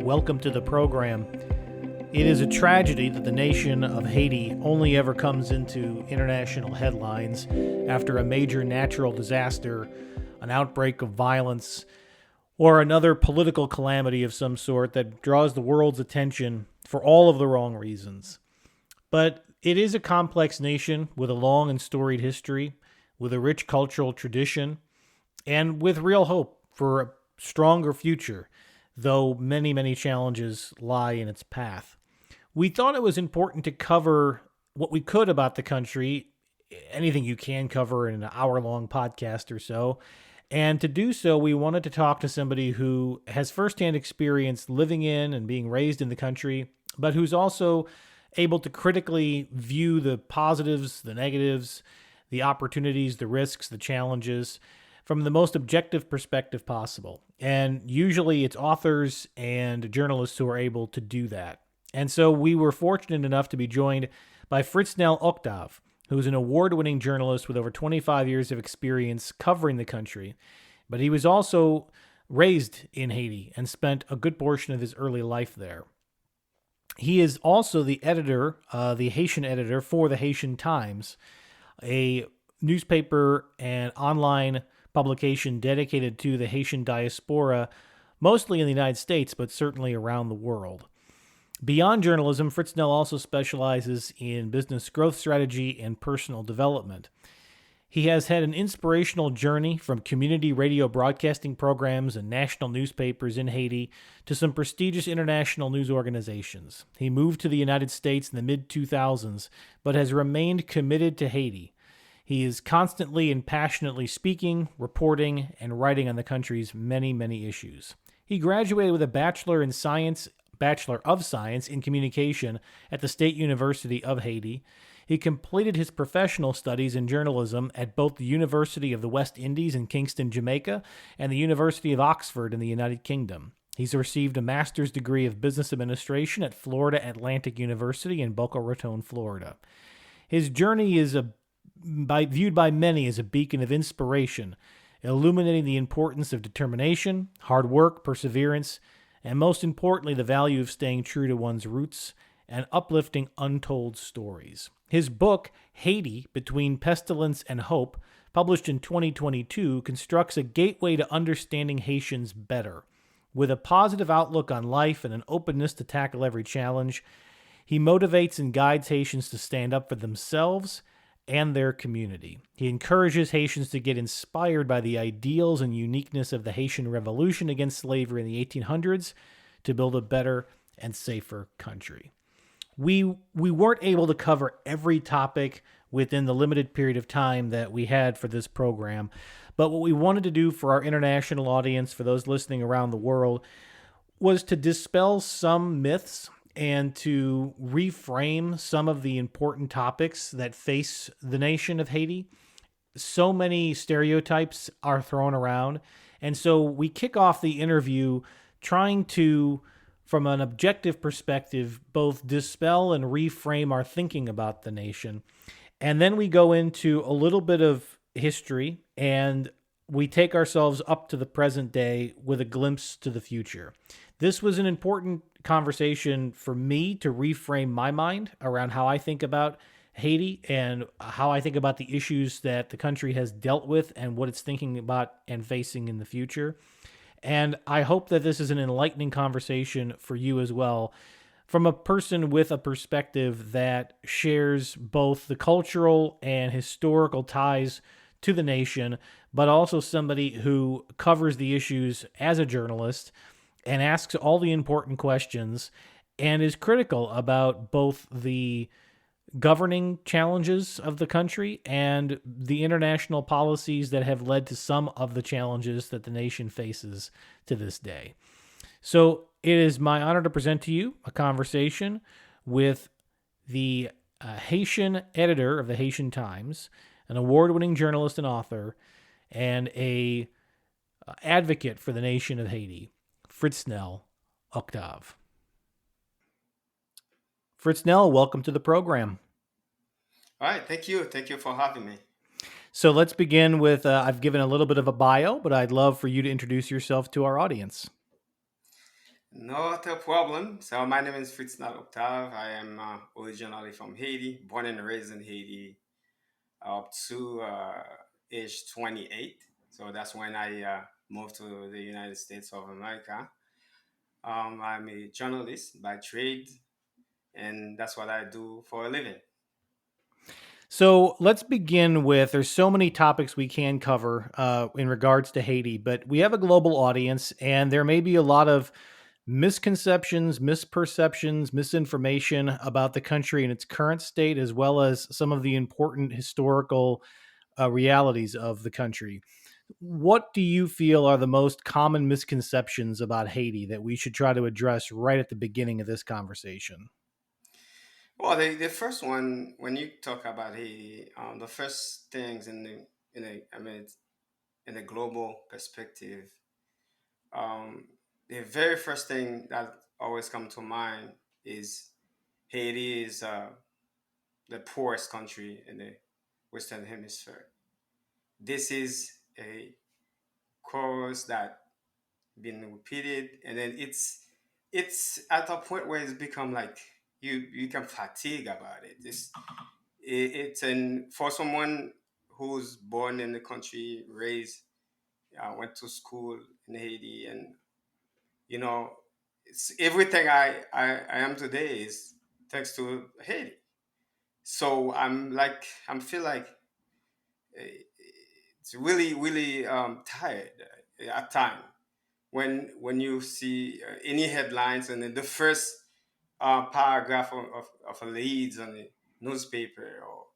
welcome to the program. It is a tragedy that the nation of Haiti only ever comes into international headlines after a major natural disaster, an outbreak of violence, or another political calamity of some sort that draws the world's attention for all of the wrong reasons. But it is a complex nation with a long and storied history, with a rich cultural tradition, and with real hope for a stronger future, though many, many challenges lie in its path. We thought it was important to cover what we could about the country, anything you can cover in an hour-long podcast or so. And to do so, we wanted to talk to somebody who has firsthand experience living in and being raised in the country, but who's also able to critically view the positives, the negatives, the opportunities, the risks, the challenges from the most objective perspective possible. And usually it's authors and journalists who are able to do that. And so we were fortunate enough to be joined by Fritznel Octave, who's an award-winning journalist with over 25 years of experience covering the country. But he was also raised in Haiti and spent a good portion of his early life there. He is also the editor, the Haitian editor for the Haitian Times, a newspaper and online publication dedicated to the Haitian diaspora, mostly in the United States, but certainly around the world. Beyond journalism, Fritznel also specializes in business growth strategy and personal development. He has had an inspirational journey from community radio broadcasting programs and national newspapers in Haiti to some prestigious international news organizations. He moved to the United States in the mid-2000s, but has remained committed to Haiti. He is constantly and passionately speaking, reporting, and writing on the country's many, many issues. He graduated with a Bachelor of Science in Communication at the State University of Haiti. He completed his professional studies in journalism at both the University of the West Indies in Kingston, Jamaica, and the University of Oxford in the United Kingdom. He's received a master's degree of business administration at Florida Atlantic University in Boca Raton, Florida. His journey is viewed by many as a beacon of inspiration, illuminating the importance of determination, hard work, perseverance, and most importantly, the value of staying true to one's roots and uplifting untold stories. His book, Haiti, Between Pestilence and Hope, published in 2022, constructs a gateway to understanding Haitians better. With a positive outlook on life and an openness to tackle every challenge, he motivates and guides Haitians to stand up for themselves and their community. He encourages Haitians to get inspired by the ideals and uniqueness of the Haitian Revolution against slavery in the 1800s to build a better and safer country. We weren't able to cover every topic within the limited period of time that we had for this program, but what we wanted to do for our international audience, for those listening around the world, was to dispel some myths and to reframe some of the important topics that face the nation of Haiti. So many stereotypes are thrown around, and so we kick off the interview trying to, from an objective perspective, both dispel and reframe our thinking about the nation. And then we go into a little bit of history, and we take ourselves up to the present day with a glimpse to the future. This was an important conversation for me to reframe my mind around how I think about Haiti and how I think about the issues that the country has dealt with and what it's thinking about and facing in the future. And I hope that this is an enlightening conversation for you as well, from a person with a perspective that shares both the cultural and historical ties to the nation, but also somebody who covers the issues as a journalist and asks all the important questions and is critical about both the governing challenges of the country and the international policies that have led to some of the challenges that the nation faces to this day. So it is my honor to present to you a conversation with the Haitian editor of the Haitian Times, an award-winning journalist and author, and a advocate for the nation of Haiti, Fritznel Octave. Fritznel, welcome to the program. All right, thank you. Thank you for having me. So let's begin with, I've given a little bit of a bio, but I'd love for you to introduce yourself to our audience. Not a problem. So my name is Fritznel Octave. I am originally from Haiti, born and raised in Haiti up to age 28. So that's when I moved to the United States of America. I'm a journalist by trade, and that's what I do for a living. So let's begin with there's so many topics we can cover in regards to Haiti, but we have a global audience, and there may be a lot of misconceptions, misperceptions, misinformation about the country and its current state, as well as some of the important historical realities of the country. What do you feel are the most common misconceptions about Haiti that we should try to address right at the beginning of this conversation? Well, the first one, when you talk about Haiti, the first things in a global perspective, um, the very first thing that always come to mind is Haiti is the poorest country in the Western Hemisphere. This is a chorus that been repeated, and then it's at a point where it's become like you can fatigue about it. It's an for someone who's born in the country, raised, went to school in Haiti, and you know, it's everything I am today is thanks to Haiti. So I'm feel like it's really tired at time when you see any headlines and then the first paragraph of a leads on the newspaper or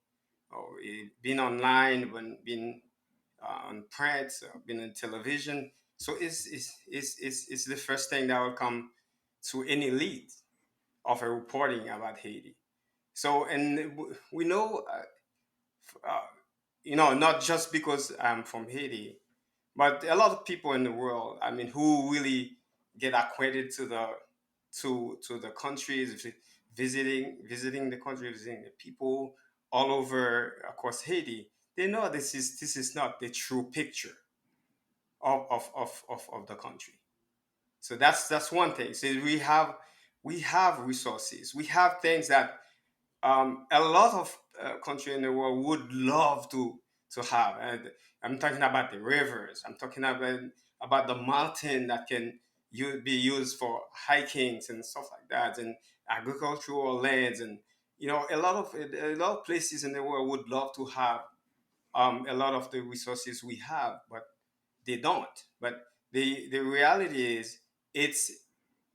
it been online when been on print or been on television. So it's the first thing that will come to any lead of a reporting about Haiti. So and we know uh, not just because I'm from Haiti, but a lot of people in the world, I mean, who really get acquainted to the countries, visiting the country, visiting the people all over across Haiti, they know this is not the true picture of the country. So that's one thing. So we have resources, we have things that a lot of country in the world would love to have. And I'm talking about the rivers. I'm talking about the mountain that can be used for hikings and stuff like that, and agricultural lands, and a lot of places in the world would love to have a lot of the resources we have, but they don't. But the reality it's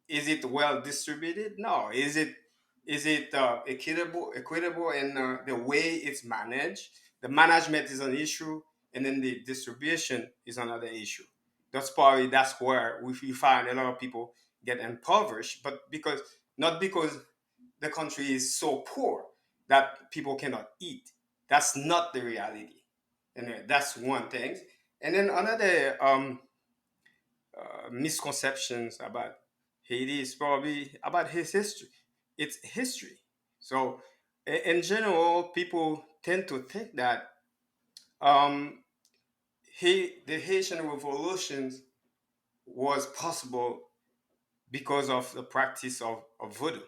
is it well distributed? No. Is it equitable in the way it's managed? The management is an issue, and then the distribution is another issue. That's where we find a lot of people get impoverished, but not because the country is so poor that people cannot eat. That's not the reality, and that's one thing. And then another misconceptions about Haiti is probably about his history. It's history. So, in general, people tend to think that um, the Haitian Revolution was possible because of the practice of voodoo.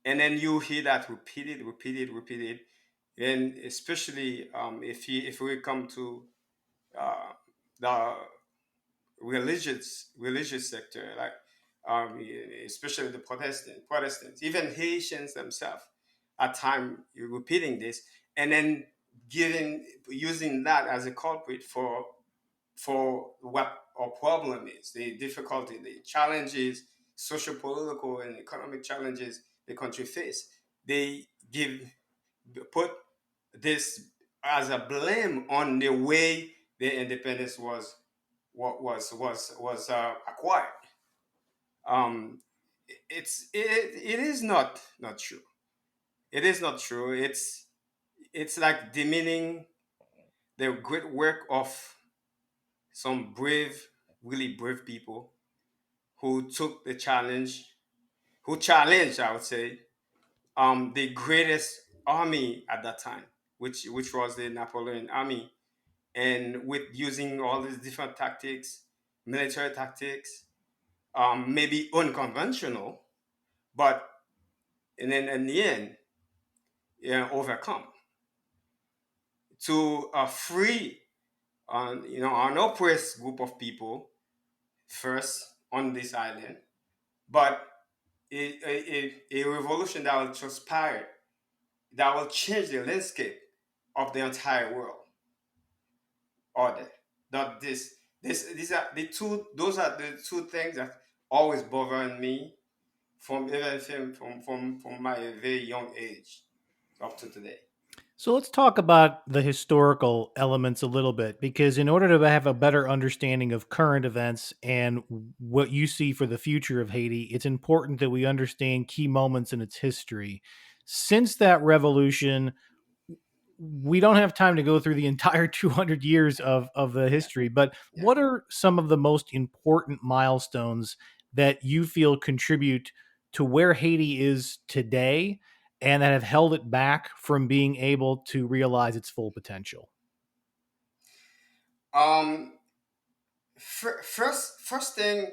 And then you hear that repeated, repeated, repeated. And especially if we come to uh, the religious sector, like especially the Protestants, even Haitians themselves, at time repeating this, and then using that as a culprit for what our problem is, the difficulty, the challenges, social, political, and economic challenges the country face. They put this as a blame on the way the independence was acquired. Um, it is not true. It is not true. It's like demeaning the great work of some brave, really brave people who took the challenge, who challenged, I would say, the greatest army at that time, which was the Napoleon army, and with using all these different tactics, military tactics, maybe unconventional, but and then in the end, overcome to free an oppressed group of people first on this island, but a revolution that will transpire, that will change the landscape of the entire world order. Not this these are the two those are the two things that always bothering me from even from my very young age up to today. So let's talk about the historical elements a little bit, because in order to have a better understanding of current events and what you see for the future of Haiti, it's important that we understand key moments in its history. Since that revolution, we don't have time to go through the entire 200 years of the Yeah, history, but yeah. what are some of the most important milestones that you feel contribute to where Haiti is today and that have held it back from being able to realize its full potential? Um, first thing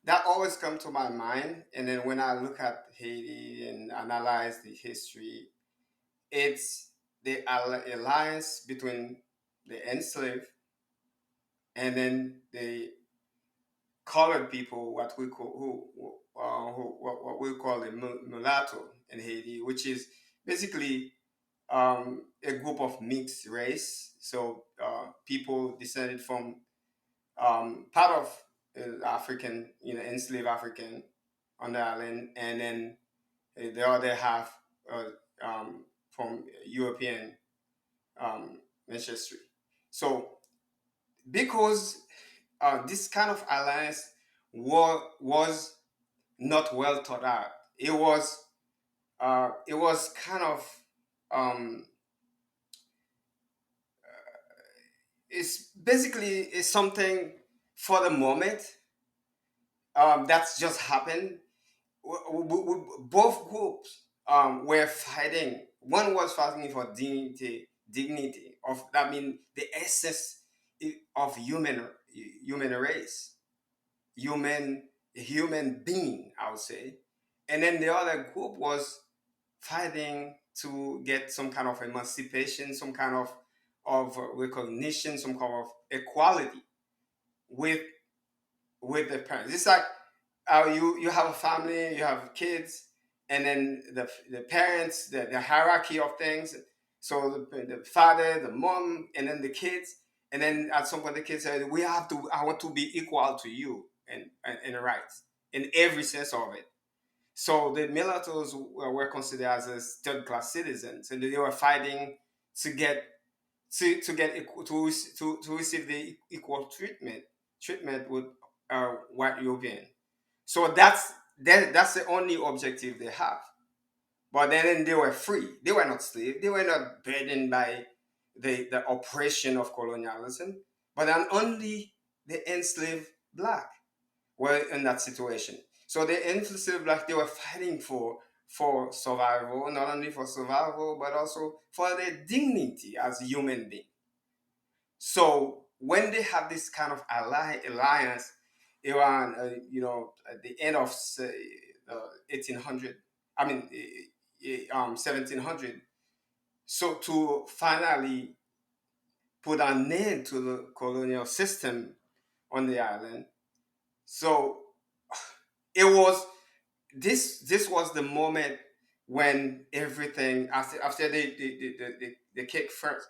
that always come to my mind, and then when I look at Haiti and analyze the history, it's the alliance between the enslaved and then the colored people, what we call what we call the mulatto in Haiti, which is basically a group of mixed race. So people descended from part of African, enslaved African on the island, and then the other half from European ancestry. So because this kind of alliance was not well thought out. It was kind of um, it's basically it's something for the moment that's just happened. Both groups were fighting. One was fighting for dignity of, I mean, the essence of human race, human being, I would say. And then the other group was fighting to get some kind of emancipation, some kind of recognition, some kind of equality with the parents. It's like you have a family, you have kids, and then the parents, the hierarchy of things. So the father, the mom, and then the kids, and then at some point the kids said, "We have to. I want to be equal to you and rights in every sense of it." So the mulattoes were considered as third class citizens, and they were fighting to get to receive the equal treatment with white European. So that's the only objective they have. But then they were free. They were not slaves. They were not burdened by the oppression of colonialism. But then only the enslaved black were in that situation. So the enslaved black, they were fighting for survival, not only for survival but also for their dignity as human beings. So when they have this kind of alliance around, at the end of say, 1800, I mean, 1700, so to finally put an end to the colonial system on the island. So it was this was the moment when everything after they kick first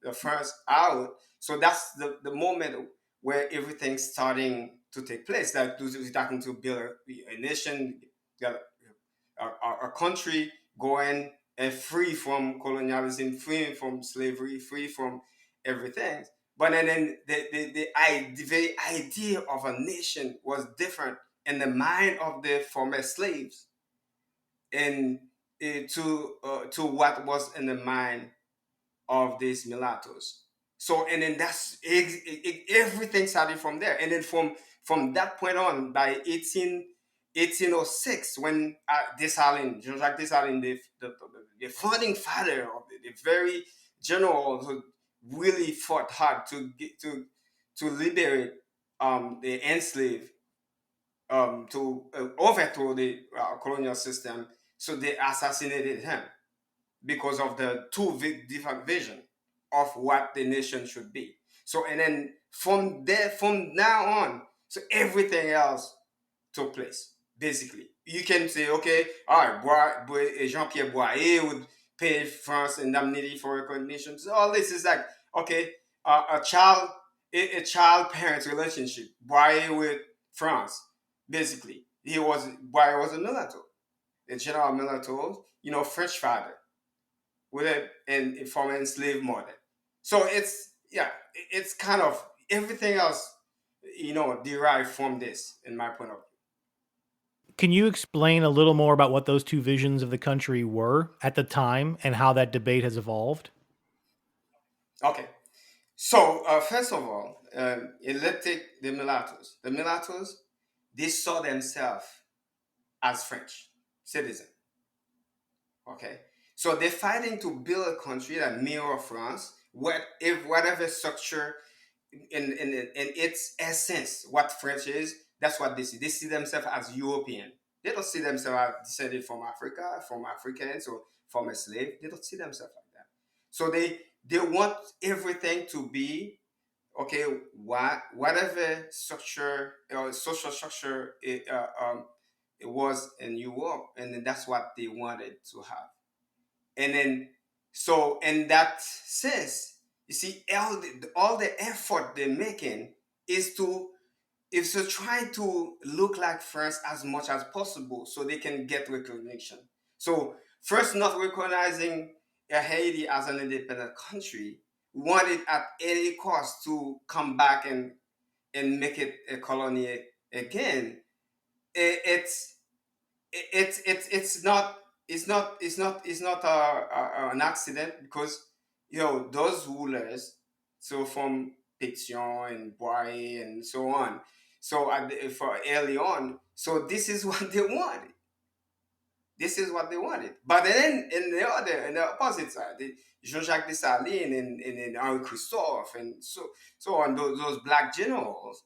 the first out. So that's the moment where everything's starting to take place. That we're starting to build a nation, got a country going and free from colonialism, free from slavery, free from everything. But then the very idea of a nation was different in the mind of the former slaves and to what was in the mind of these mulattoes. So and then everything started from there. And then from that point on, by 1806, when Dessalines, Jean-Jacques Dessalines, the founding father of the very general who really fought hard to get to liberate the enslaved to overthrow the colonial system. So they assassinated him because of the different vision of what the nation should be. So and then from now on, so everything else took place. Basically, you can say, okay, all right, Jean-Pierre Boyer would pay France indemnity for recognition. So all this is like, okay, a child, a child parent relationship. Boyer with France, basically, Boyer was a mulatto, a general mulatto, French father with a and from enslaved mother. So it's yeah, it's kind of everything else, derived from this, in my point of Can you explain a little more about what those two visions of the country were at the time and how that debate has evolved? view. Okay, so first of all, let's take the mulattoes. The mulattoes, they saw themselves as French citizens. Okay, so they're fighting to build a country that mirror France, if whatever structure in its essence, what French is, that's what they see. They see themselves as European. They don't see themselves as descended from Africa, from Africans, or from a slave. They don't see themselves like that. So they want everything to be okay. Whatever structure or social structure it was in Europe, and then that's what they wanted to have. And then so in that sense, you see all the effort they're making is to try to look like France as much as possible so they can get recognition. So first, not recognizing Haiti as an independent country, wanted at any cost to come back and make it a colony again. It's it's not an accident, because those rulers, so from Pétion and Boyer and so on, so for early on, so this is what they wanted. This is what they wanted. But then in the opposite side, Jean-Jacques Dessalines and Henri Christophe and so on, those black generals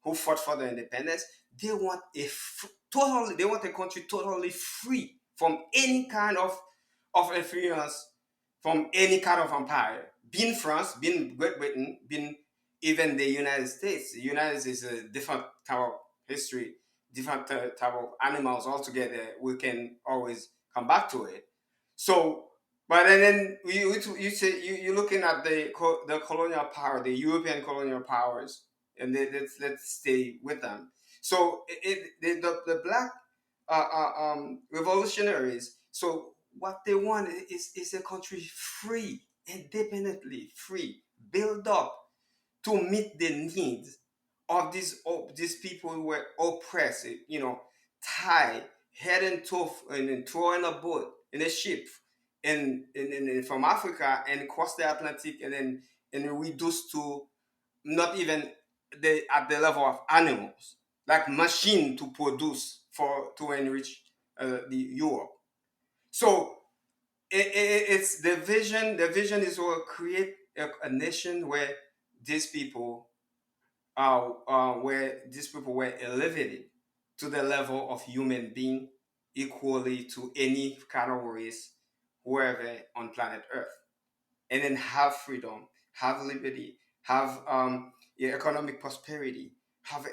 who fought for the independence, they want they want a country totally free from any kind of influence from any kind of empire. Being France, being Great Britain, being even the United States. The United States is a different type of history, different type of animals altogether. We can always come back to it. So, but and then you say you're looking at the colonial power, the European colonial powers, and let's stay with them. So the black revolutionaries. So what they want is a country free, independently free, built up to meet the needs of these people who were oppressed, tied head and toe and then throw in a boat in a ship and from Africa and cross the Atlantic and reduced to not even at the level of animals, like machine to produce to enrich the Europe. So it's the vision. The vision is to create a nation where these people were elevated to the level of human being, equally to any kind of race, wherever on planet Earth, and then have freedom, have liberty, have economic prosperity, have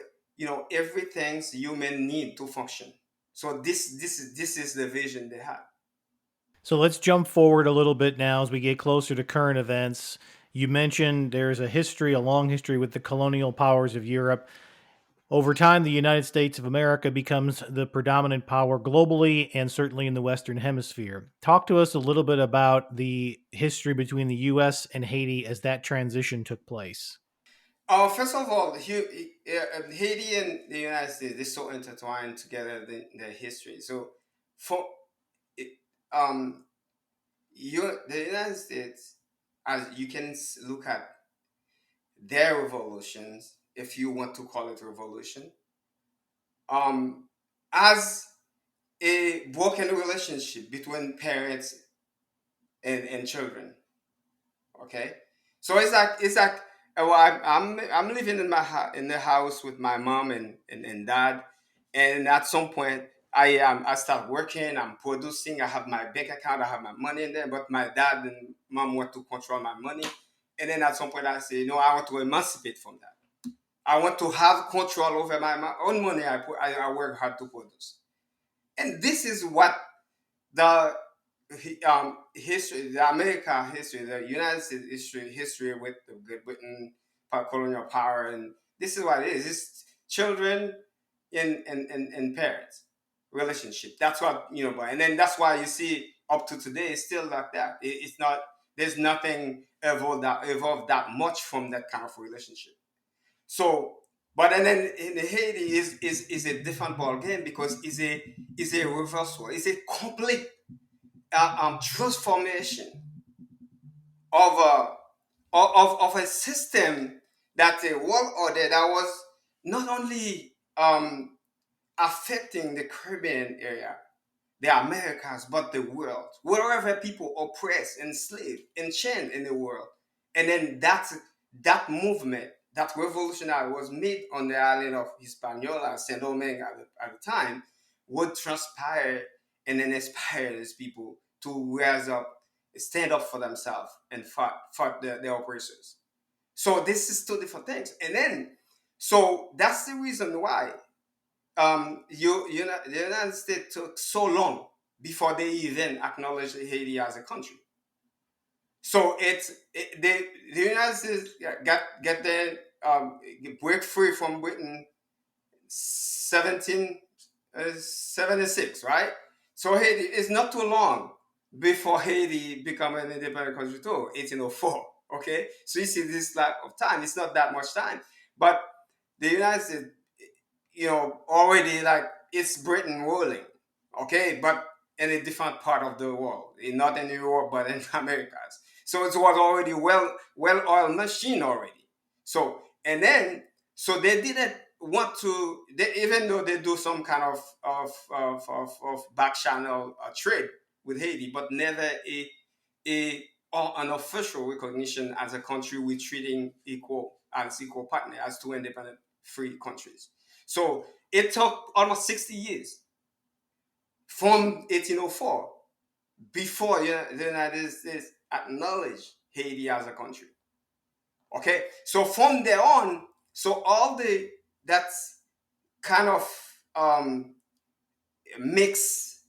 everything human need to function. So this is the vision they had. So let's jump forward a little bit now as we get closer to current events. You mentioned there's a long history with the colonial powers of Europe. Over time, the United States of America becomes the predominant power globally and certainly in the Western Hemisphere. Talk to us a little bit about the history between the U.S. and Haiti as that transition took place. First of all, Haiti and the United States, they're so intertwined together, their history. So for it, the United States, as you can look at their revolutions, if you want to call it revolution, um, as a broken relationship between parents and children. Okay, so it's like well, I'm living in the house with my mom and dad. And at some point, I start working, I'm producing, I have my bank account, I have my money in there, but my dad and mom want to control my money. And then at some point, I say, no, I want to emancipate from that. I want to have control over my own money. I work hard to produce. And this is what the history, the America history, the United States history with the Great Britain colonial power, and this is what it is. It's children and parents relationship. That's what and then that's why you see up to today it's still like that. It's not. There's nothing evolved that much from that kind of relationship. So, but and then in Haiti is a different ball game because is a reversal. It's a complete transformation of of a system that a world order that was not only affecting the Caribbean area, the Americas, but the world. Wherever people oppressed, enslaved, enchained in the world. And then that movement, that revolutionary was made on the island of Hispaniola, Saint Domingue at the time, would transpire and then inspire these people to rise up, stand up for themselves and fight their oppressors. So this is two different things. And then, so that's the reason why the United States took so long before they even acknowledged Haiti as a country. So the United States get their break free from Britain 1776, right? So Haiti is not too long before Haiti become an independent country too, 1804. Okay, so you see this type of time. It's not that much time, but the United States already like it's Britain ruling, okay, but in a different part of the world, not in Europe, but in Americas. So it was already well oiled machine already. So and then so they didn't want to, even though they do some kind of back channel trade with Haiti, but never a or an official recognition as a country with treating equal partner as two independent free countries. So it took almost 60 years from 1804 before the United States acknowledged Haiti as a country. Okay, so from there on, so all the that's kind of um, mix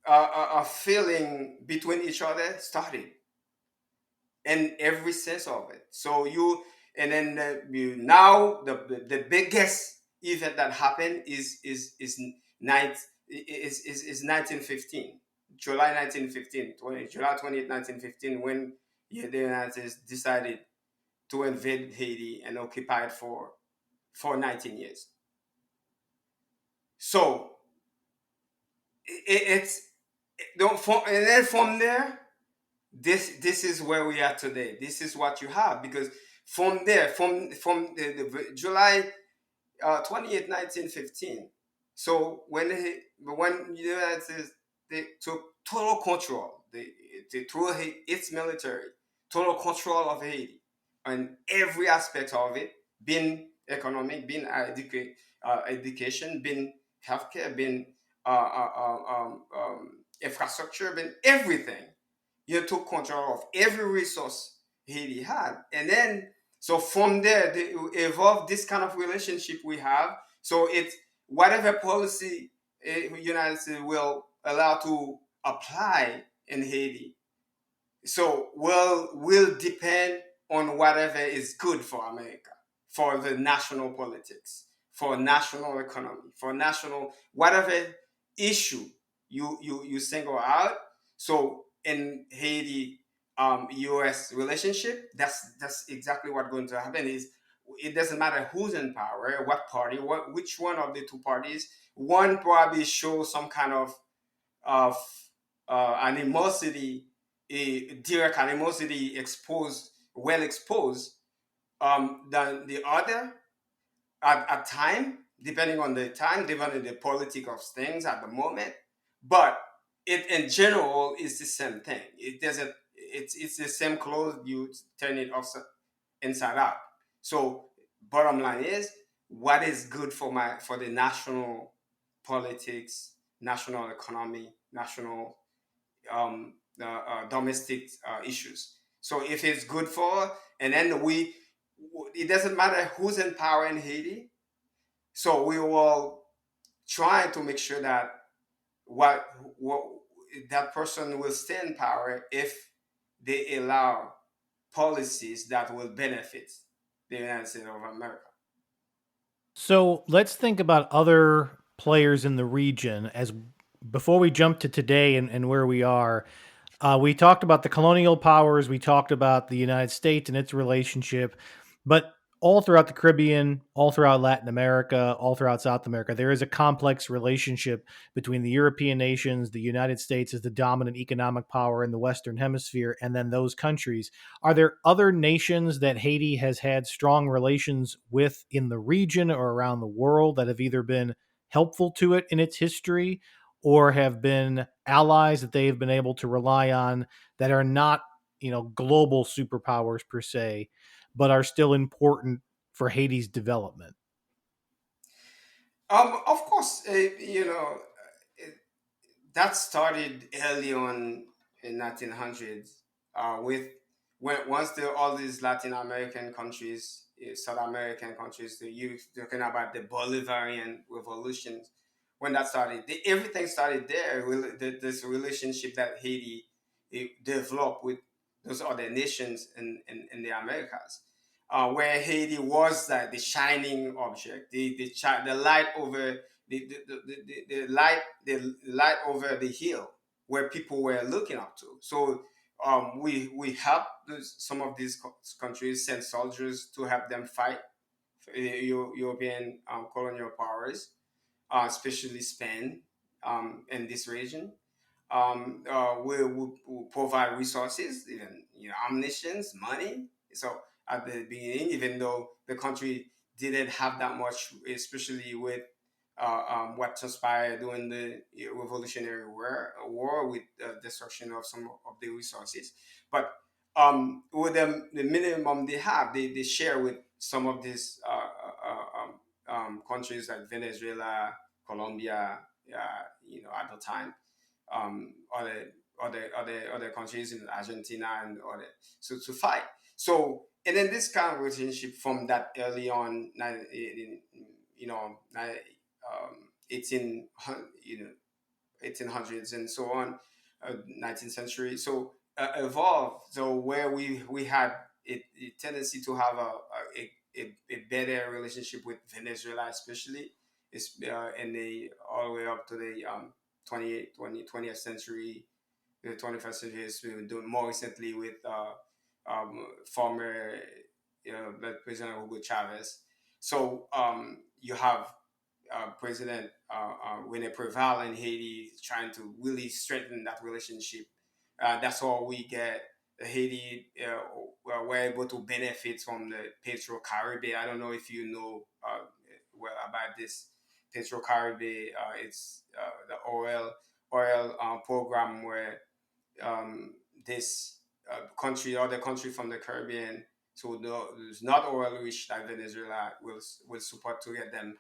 a feeling between each other started in every sense of it. So you and then now the biggest event that happened is night is 1915, July 1915, July 20th 1915, when the United States decided to invade Haiti and occupy it for 19 years. So it's don't and then from there this is where we are today. This is what you have because from there, from the July 28th, 1915. So when the United States they took total control, they through its military, total control of Haiti and every aspect of it, being economic, being education, being healthcare, being infrastructure, being everything. You took control of every resource Haiti had, and then so from there they evolved this kind of relationship we have. So it's whatever policy United States will allow to apply in Haiti. So will depend on whatever is good for America, for the national politics, for national economy, for national whatever issue you single out. So in Haiti, U.S. relationship, that's exactly what's going to happen. Is it doesn't matter who's in power, what party, which one of the two parties. One probably shows some kind of animosity, a direct animosity exposed, well exposed, than the other at time, depending on the time, depending on the politics of things at the moment. But it in general is the same thing. It doesn't. It's the same clothes. You turn it upside inside out. So bottom line is what is good for the national politics, national economy, national domestic issues. So if it's good for, and then it doesn't matter who's in power in Haiti. So we will try to make sure that what what that person will stay in power if they allow policies that will benefit the United States of America. So let's think about other players in the region as before we jump to today and where we are. We talked about the colonial powers. We talked about the United States and its relationship, but all throughout the Caribbean, all throughout Latin America, all throughout South America, there is a complex relationship between the European nations, the United States as the dominant economic power in the Western Hemisphere, and then those countries. Are there other nations that Haiti has had strong relations with in the region or around the world that have either been helpful to it in its history or have been allies that they have been able to rely on that are not, global superpowers per se, but are still important for Haiti's development? Of course, it, that started early on in 1900s with once all these Latin American countries, South American countries, the youth talking about the Bolivarian revolutions. When that started, everything started there. This relationship that Haiti developed with those other nations in the Americas, where Haiti was like the shining object, the light over the light over the hill where people were looking up to. So we helped some of these countries send soldiers to help them fight European colonial powers, especially Spain in this region. We provide resources, even ammunition, money. So at the beginning, even though the country didn't have that much, especially with what transpired during the Revolutionary War with destruction of some of the resources, but with the minimum they have, they share with some of these countries like Venezuela, Colombia, at the time, other countries in Argentina and other, so to fight. So and then this kind of relationship from that early on, you know, 18, you know, 1800s and so on, 19th century. So evolved. So where we had a tendency to have a better relationship with Venezuela, especially, is in the all the way up to the 20th century, the 21st century. Is doing more recently with former President Hugo Chavez. So you have President Rene Preval in Haiti trying to really strengthen that relationship. That's all we get. Haiti were able to benefit from the Petro Caribe. I don't know if you know well about this Petro Caribe. It's the oil program where this other country from the Caribbean, so it's not oil rich like Venezuela, will support to get them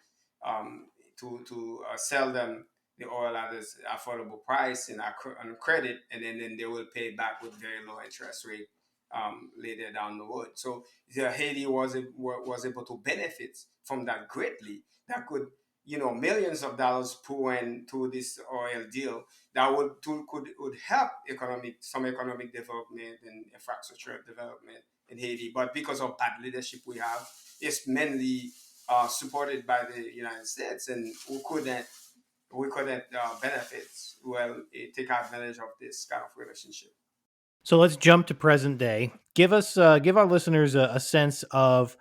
to sell them the oil at an affordable price and on credit, and then they will pay back with very low interest rate later down the road. So Haiti was able to benefit from that greatly. That could millions of dollars pour into this oil deal that would help some economic development and infrastructure development in Haiti. But because of bad leadership we have, it's mainly supported by the United States, and we couldn't benefit take advantage of this kind of relationship. So let's jump to present day. Give our listeners a sense of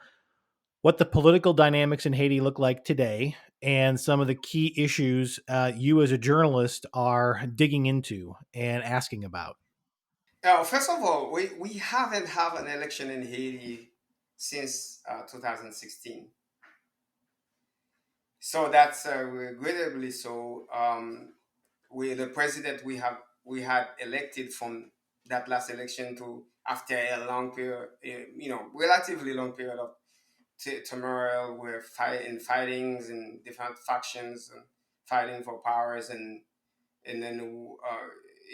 what the political dynamics in Haiti look like today and some of the key issues you as a journalist are digging into and asking about. First of all, we haven't had an election in Haiti since 2016. So that's regrettably so. We the president we had elected from that last election to after a long period, relatively long period of turmoil, we're fightings and different factions and fighting for powers, and then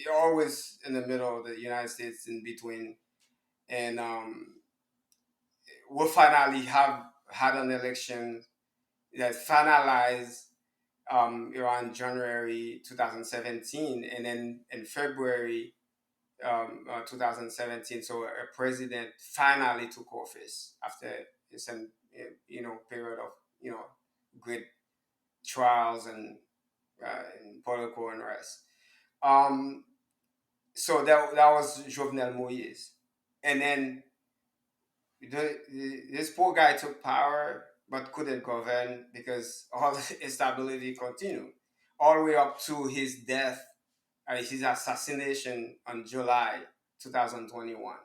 you're always in the middle of the United States in between, and we'll finally have had an election that finalized around January 2017, and then in February 2017. So a president finally took office after some period of great trials and political unrest. Um, so that was Jovenel Moise, and then this poor guy took power but couldn't govern because all the instability continued all the way up to his death, his assassination on July 2021.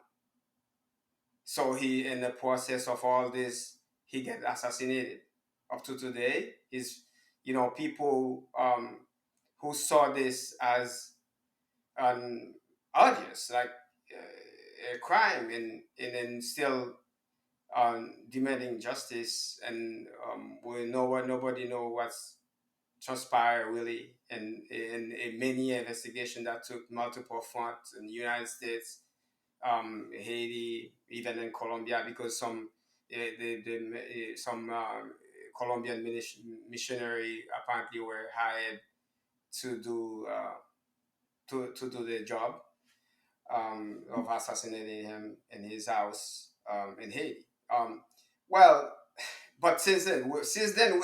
So he, in the process of all this, he get assassinated. Up to today, is people who saw this as an obvious, like a crime, and then still demanding justice, and we know what nobody know what's transpired really, in a many investigation that took multiple fronts in the United States, Haiti, even in Colombia, because some Colombian missionary apparently were hired to do to do the job of assassinating him in his house in Haiti. Well, but since then we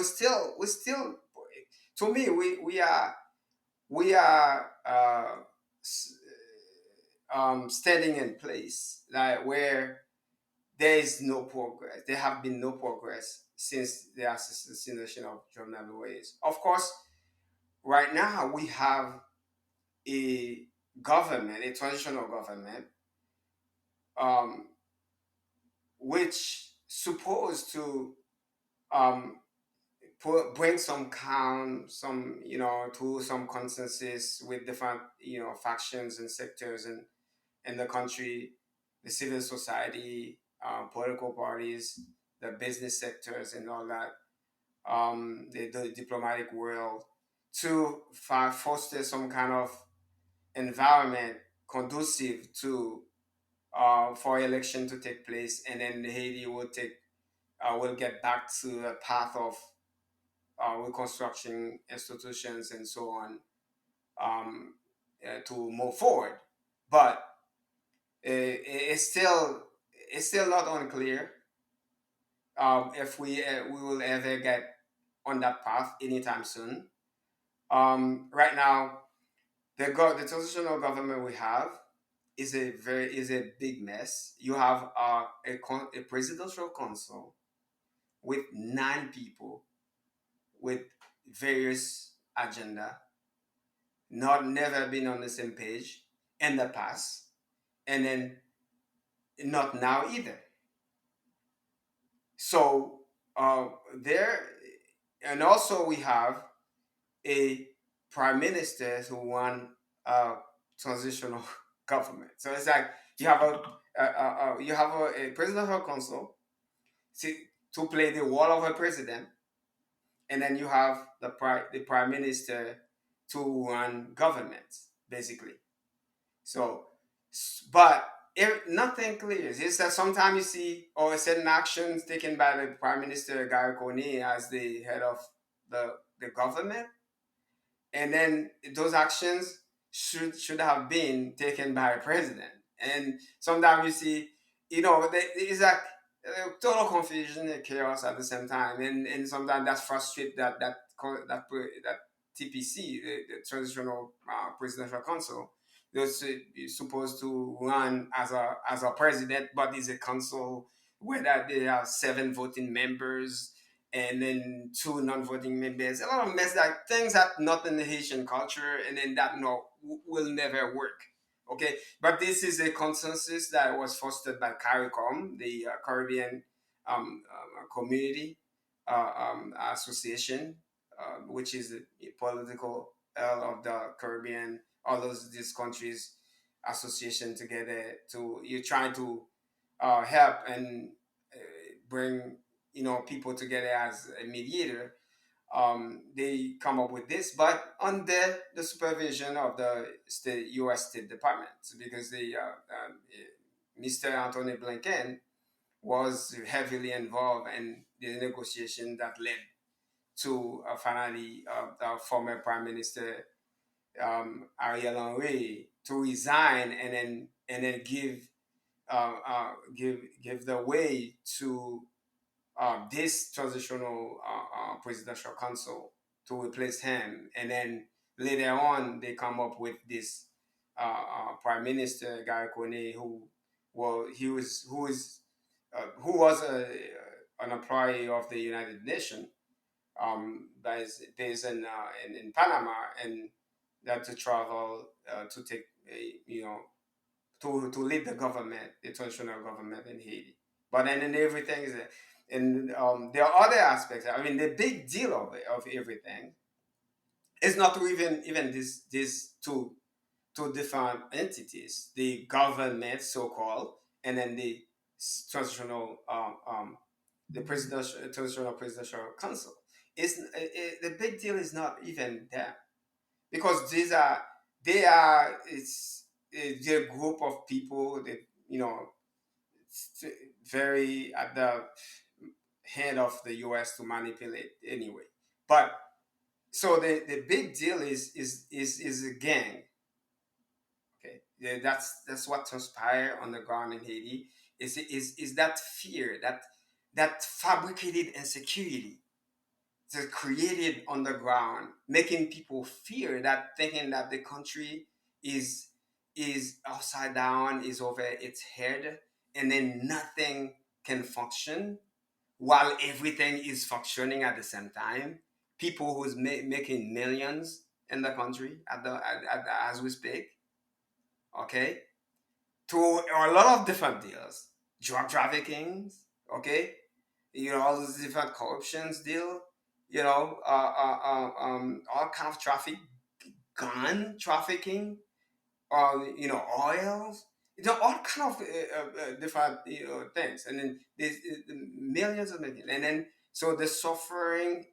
still to me we are standing in place like where there is no progress. There have been no progress since the assassination of Jovenel Moise. Of course, right now we have a government, a transitional government, um, which supposed to um, bring some calm, some to some consensus with different factions and sectors in the country, the civil society, political parties, the business sectors, and all that, the diplomatic world, to foster some kind of environment conducive to for election to take place, and then Haiti will get back to the path of reconstruction institutions and so on, to move forward. But it's still not unclear if we will ever get on that path anytime soon. Right now, the transitional government we have is a big mess. You have a presidential council with 9 people with various agenda, not never been on the same page in the past, and then not now either. So there, and also we have a prime minister who won a transitional government. So it's like you have a presidential council to, to play the role of a president, and then you have the prime minister to run government, basically. So, but if nothing clear, it's that sometimes you see or certain actions taken by the prime minister Gary Coney as the head of the government, and then those actions should have been taken by a president. And sometimes you see, it's like total confusion and chaos at the same time, and sometimes that's frustrate that TPC, the Transitional Presidential Council. Is supposed to run as a president, but is a council where that they have 7 voting members and then 2 non-voting members. A lot of mess, that things that not in the Haitian culture, and then that no will never work. Okay, but this is a consensus that was fostered by CARICOM, the Caribbean Community Association, which is the political of the Caribbean, all these countries association together to you try to help and bring people together as a mediator. They come up with this, but under the supervision of the U.S. State Department, because Mr. Anthony Blinken was heavily involved in the negotiation that led to finally the former Prime Minister Ariel Henry to resign, and then give the way to this transitional presidential council to replace him, and then later on they come up with this Prime Minister Guy Kone, who was an employee of the United Nations, based in Panama, and that to travel to take to lead the government, the transitional government in Haiti. But then everything is, and there are other aspects. I mean, the big deal of everything is not to even these two different entities, the government so called, and then the transitional the presidential transitional presidential council. Is the big deal is not even there, because they are it's a group of people that very at the head of the U.S. to manipulate anyway. But so the big deal is a gang. Okay, yeah, that's what transpired on the ground in Haiti. Is that fear, that fabricated insecurity that's created on the ground, making people fear, that thinking that the country is is upside down, is over its head, and then nothing can function while everything is functioning at the same time. People who's making millions in the country as we speak, okay, to a lot of different deals, drug trafficking, okay, all these different corruptions deal, all kind of traffic, gun trafficking, oils, all kind of different things, and then there's millions of millions, and then so the suffering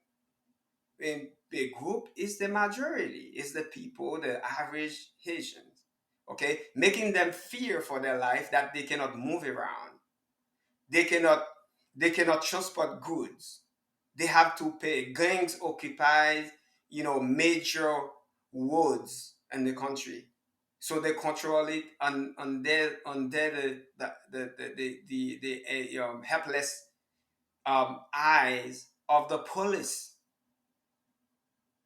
in big group is the majority, is the people, the average Haitians, okay, making them fear for their life, that they cannot move around, they cannot transport goods, they have to pay. Gangs occupy major roads in the country, so they control it on their the helpless eyes of the police.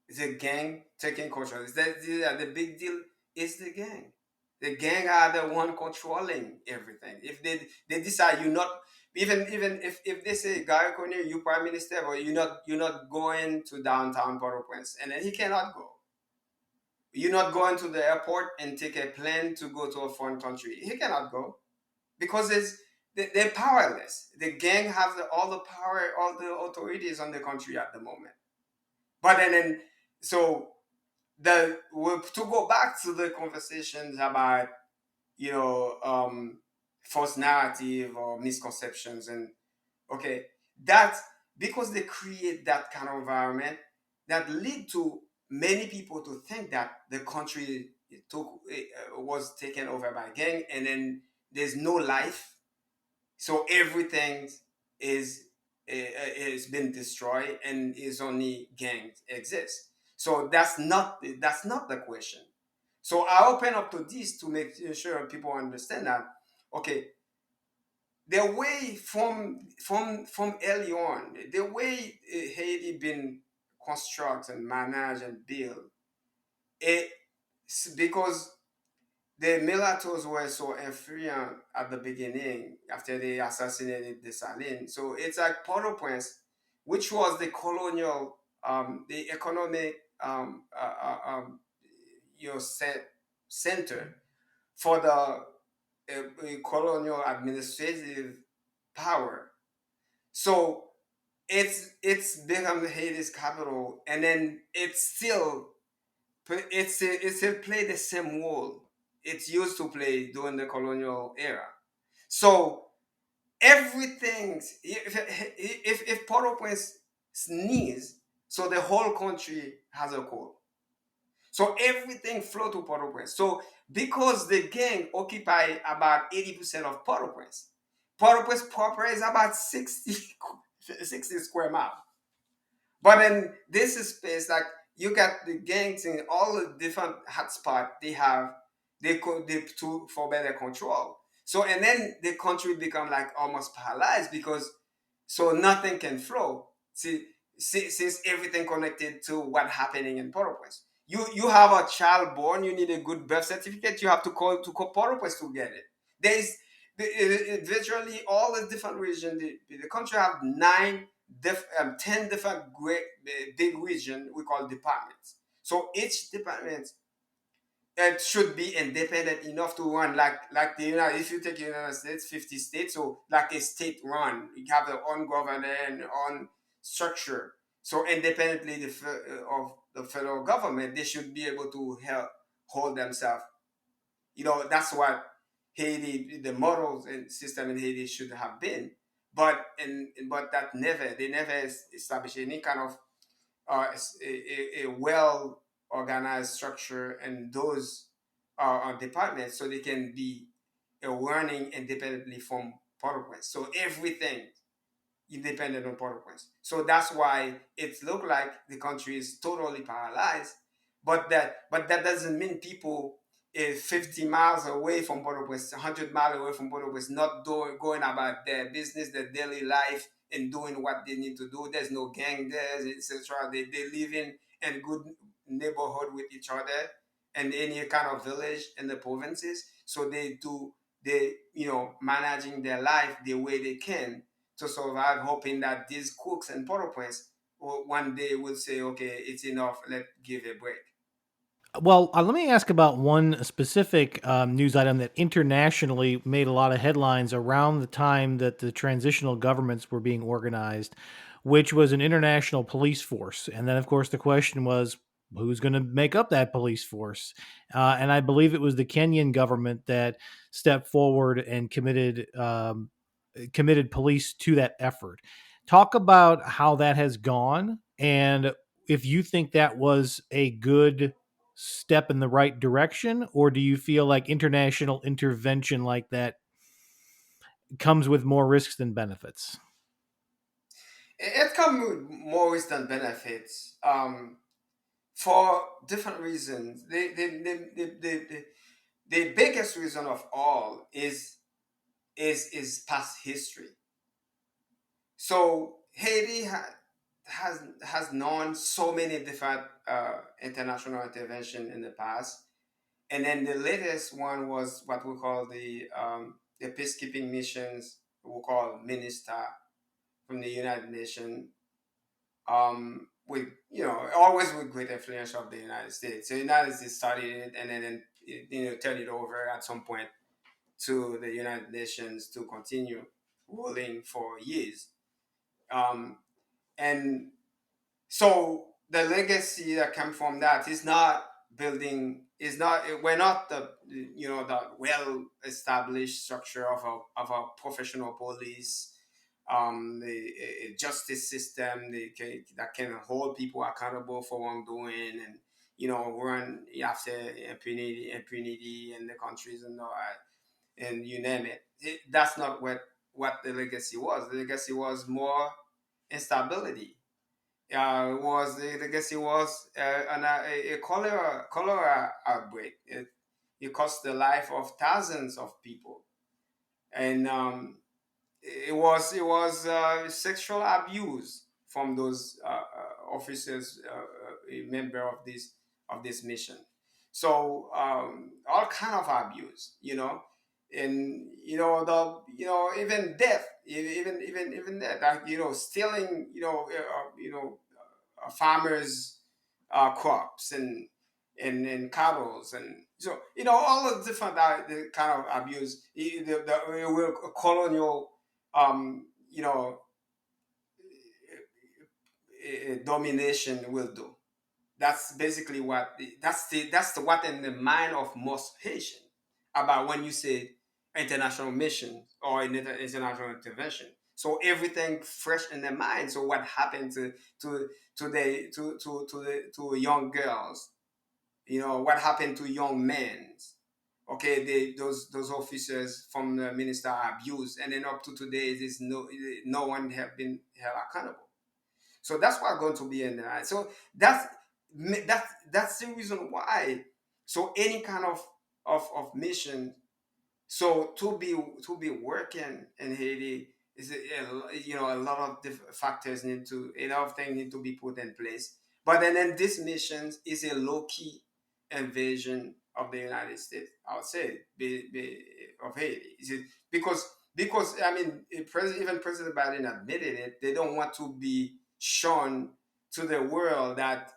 The gang taking control. The big deal is the gang. The gang are the one controlling everything. If they decide you're not, even if they say Gary Coney, you prime minister, but you're not going to downtown Port-au-Prince, and then he cannot go. You're not going to the airport and take a plane to go to a foreign country. He cannot go, because they're powerless. The gang have all the power, all the authorities on the country at the moment. But then so to go back to the conversations about false narrative or misconceptions, and okay, that's because they create that kind of environment that lead to many people to think that the country was taken over by gang, and then there's no life, so everything is is been destroyed, and is only gangs exist. So that's not the question. So I open up to this to make sure people understand that, okay, the way from early on, the way Haiti been constructed and managed and built, it because the mulattoes were so influential at the beginning after they assassinated Dessalines. So it's like Port-au-Prince, which was the colonial, the economic, set center for the colonial administrative power. So it's become Haiti's capital, and then it still play the same role it used to play during the colonial era. So Everything, if Port-au-Prince sneeze, so the whole country has a cold. So everything flow to Port-au-Prince. So because the gang occupy about 80% of Port-au-Prince, Port-au-Prince proper is about 60 square miles. But then this is space like you got the gangs in all the different hotspot they have, they to for better control. So and then the country become like almost paralyzed because so nothing can flow. See, since everything connected to what happening in Port-au-Prince. You have a child born, you need a good birth certificate, you have to call Port-au-Prince to get it. There's virtually all the different regions. The country have 10 different great big region we call departments. So each department it should be independent enough to run like the United. If you take the United States, 50 states, so like a state run, you have their own governor and own structure. So independently of the federal government, they should be able to help hold themselves. That's what Haiti, the models and system in Haiti should have been. But they never established any kind of a well organized structure and those departments so they can be running independently from Port-au-Prince. So everything independent on Port-au-Prince. So that's why it looked like the country is totally paralyzed. But that doesn't mean people 50 miles away from Port-au-Prince, 100 miles away from Port-au-Prince, not going about their business, their daily life, and doing what they need to do. There's no gang there, etc. They live in good neighborhood with each other and any kind of village in the provinces. So they managing their life the way they can to survive, hoping that these cooks in Port-au-Prince one day will say, okay, it's enough, let's give a break. Well, let me ask about one specific news item that internationally made a lot of headlines around the time that the transitional governments were being organized, which was an international police force. And then, of course, the question was, who's going to make up that police force? And I believe it was the Kenyan government that stepped forward and committed police to that effort. Talk about how that has gone, and if you think that was a good step in the right direction, or do you feel like international intervention like that comes with more risks than benefits? It comes with more risk than benefits for different reasons. The biggest reason of all is past history. So Haiti has known so many different international intervention in the past, and then the latest one was what we call the peacekeeping missions we call minister from the United Nations, with always with great influence of the United States. So the United States started it and then turned it over at some point to the United Nations to continue ruling for years. Um, and so the legacy that comes from that is not building is not we're not the well established structure of a professional police, the a justice system that can hold people accountable for wrongdoing and run after impunity in the countries and you name that's not what the legacy was. The legacy was more instability. Was I guess it was a cholera outbreak. It cost the life of thousands of people, and it was sexual abuse from those officers, a member of this mission. So all kind of abuse, and even death, even death, like stealing, farmers' crops and cattle and so all the different the kind of abuse the colonial you know domination will do. That's basically what that's the what in the mind of most Haitian about when you say international mission or international intervention. So everything fresh in their mind. So what happened to to young girls? You know what happened to young men? Okay, those officers from the minister are abused, and then up to today, there's no one have been held accountable. So that's what's going to be in there. So that's the reason why. So any kind of mission, so to be working in Haiti is a lot of factors need to a lot of things need to be put in place. But then this mission is a low key invasion of the United States. I would say of Haiti. Is it because I mean even President Biden admitted it. They don't want to be shown to the world that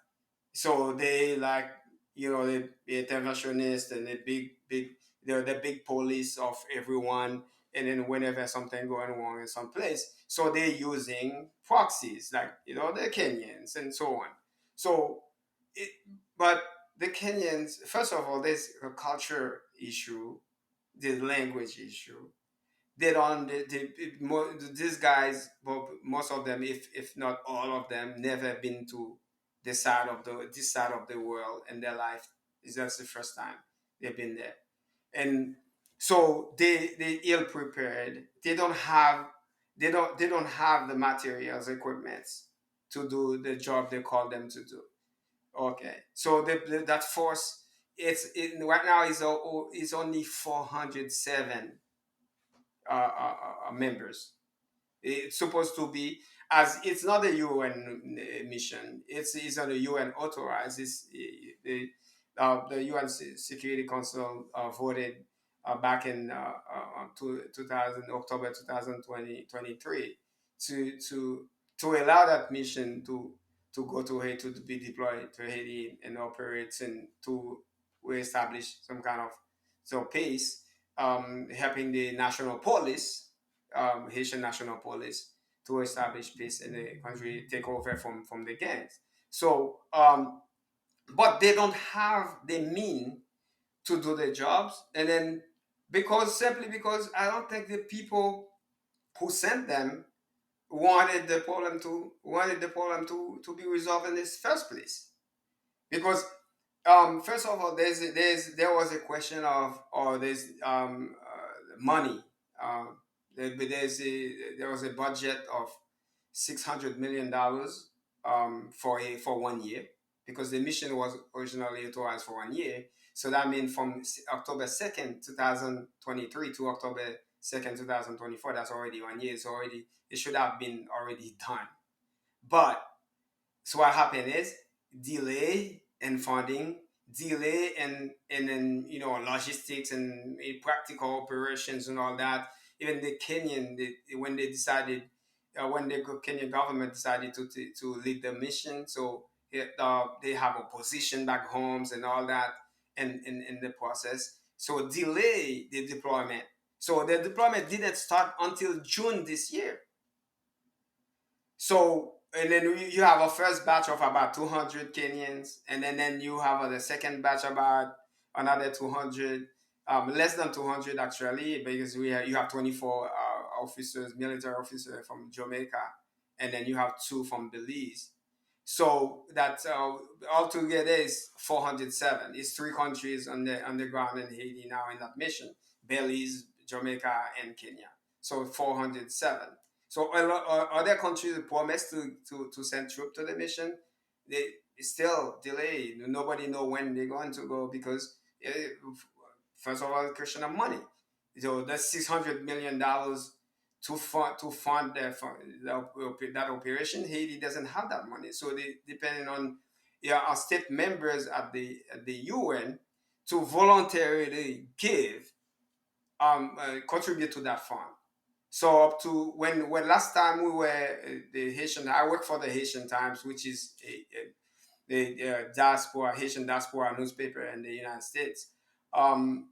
so they like the interventionist and the big they're the big police of everyone, and then whenever something going wrong in some place, so they're using proxies like the Kenyans and so on. So it, but the Kenyans, first of all, there's a culture issue, the language issue. They don't these guys, well, most of them, if not all of them, never been to this side of the world in their life. It's just the first time they've been there, and so they ill prepared. They don't have the materials, equipments to do the job they call them to do. Okay, so that force, right now is only 407 members. It's supposed to be, as it's not a UN mission. It's not a UN authorized. The UN Security Council voted back in 2000 October 2023 to allow that mission to go to Haiti, to be deployed to Haiti and operate and to reestablish some kind of peace, helping the national police, Haitian national police, to establish peace in the country, take over from the gangs. So, but they don't have the mean to do their jobs, and then simply because I don't think the people who sent them wanted the problem to be resolved in this first place. Because first of all, there was a question of, or there's money. There was a budget of $600 million for 1 year, because the mission was originally authorized for 1 year. So that means from October 2nd, 2023 to October 2nd, 2024, that's already 1 year. It should have been already done. But so what happened is delay in funding, delay in then logistics and practical operations and all that. Even the Kenyan, when they decided, when the Kenyan government decided to lead the mission, so they have opposition back homes and all that, in the process. So delay the deployment. So the deployment didn't start until June this year. So, and then you have a first batch of about 200 Kenyans, and then you have the second batch about another 200, less than 200 actually, because you have 24 officers, military officers from Jamaica, and then you have two from Belize. So that altogether is 407. It's three countries on the ground in Haiti now in that mission: Belize, Jamaica, and Kenya. So 407. So other countries promised to send troops to the mission. They still delay. Nobody know when they're going to go, because first of all, it's a question of money. So that's $600 million to fund that operation. Haiti doesn't have that money, so they depending on our state members at the UN to voluntarily give, contribute to that fund. So up to when last time we were the Haitian, I work for the Haitian Times, which is the diaspora Haitian diaspora newspaper in the United States. Um,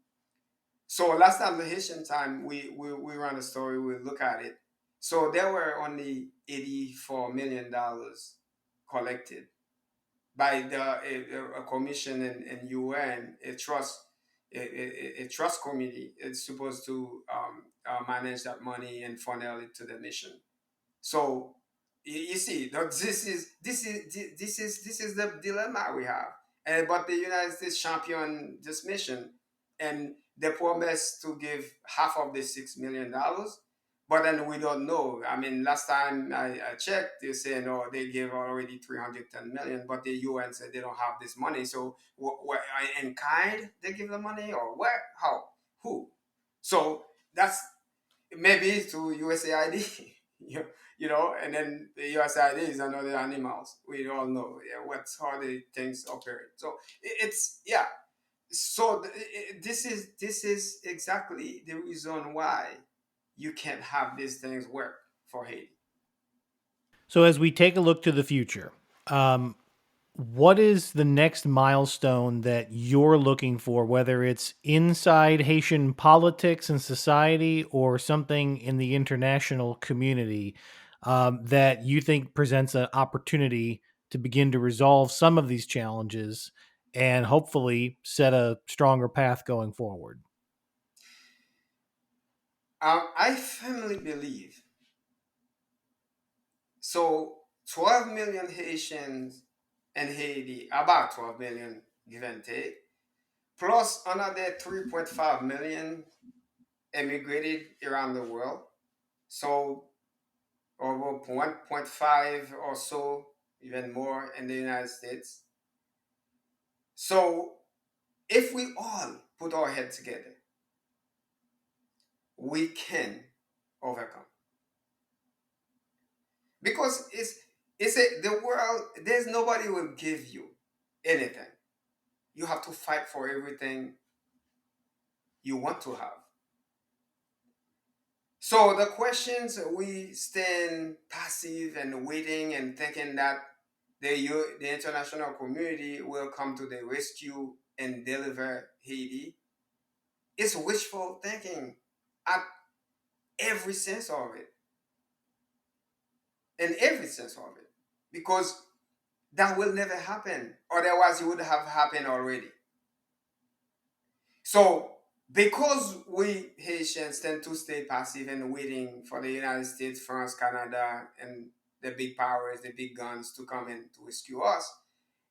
so last time the Haitian Time, we run a story, we look at it. So there were only $84 million collected by a commission in UN, a trust a trust committee. It's supposed to manage that money and funnel it to the mission. So you see, this is the dilemma we have. And but the United States champion this mission, and they promised to give half of the $6 million, but then we don't know. I mean, last time I checked, they say no, they gave already 310 million, but the UN said they don't have this money. So what in kind they give the money, or where, how, who? So that's maybe to USAID, and then the USAID is another animals. We all know, yeah, what's how the things operate. So it's, yeah. So this is exactly the reason why you can't have these things work for Haiti. So as we take a look to the future, um, what is the next milestone that you're looking for, whether it's inside Haitian politics and society or something in the international community, that you think presents an opportunity to begin to resolve some of these challenges and hopefully set a stronger path going forward? I firmly believe, so 12 million Haitians in Haiti, about 12 million, give and take, plus another 3.5 million emigrated around the world. So over 1.5 or so, even more in the United States. So if we all put our head together, we can overcome. Because the world, there's nobody who will give you anything. You have to fight for everything you want to have. So the questions, we stand passive and waiting and thinking that the international community will come to the rescue and deliver Haiti. It's wishful thinking at every sense of it, in every sense of it, because that will never happen. Otherwise, it would have happened already. So, because we Haitians tend to stay passive and waiting for the United States, France, Canada, and the big powers, the big guns to come in to rescue us,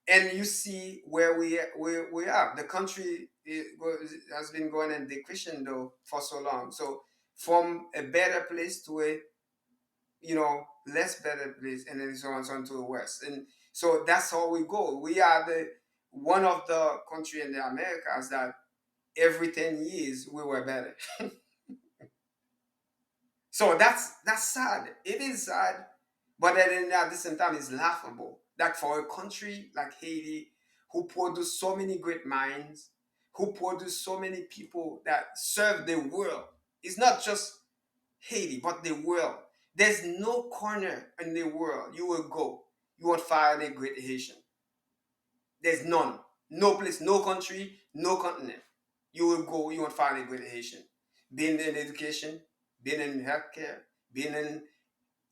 and you see where we are. The country has been going in decrescendo for so long. So, from a better place to a less better place, and then so on, so on to the west. And so that's how we go. We are the one of the country in the Americas that every 10 years we were better. So that's sad. It is sad, but then at the same time, it's laughable that for a country like Haiti, who produce so many great minds, who produce so many people that serve the world, it's not just Haiti, but the world. There's no corner in the world you will go, you won't find a great Haitian. There's none. No place, no country, no continent. You will go, you won't find a great Haitian. Being in education, being in healthcare, being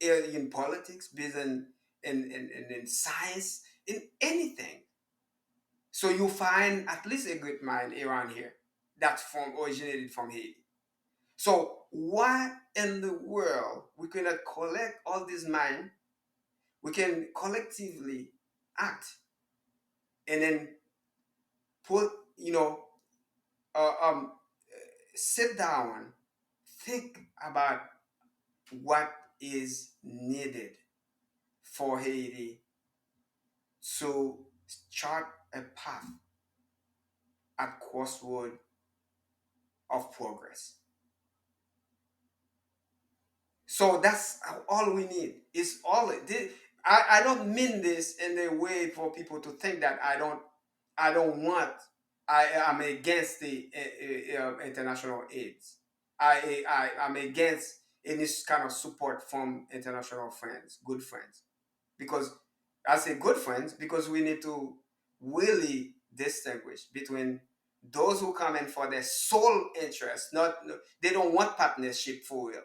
in politics, being in science, in anything. So you find at least a great mind around here that's from originated from Haiti. So why in the world we cannot collect all this mind? We can collectively act and then put, uh, um, sit down, think about what is needed for Haiti to chart a path at crossroad of progress. So that's all we need. It's all I don't mean this in a way for people to think that I don't want, I am against the international aids. I'm against any kind of support from international friends, good friends, because I say good friends because we need to really distinguish between those who come in for their sole interest. Not They don't want partnership for real.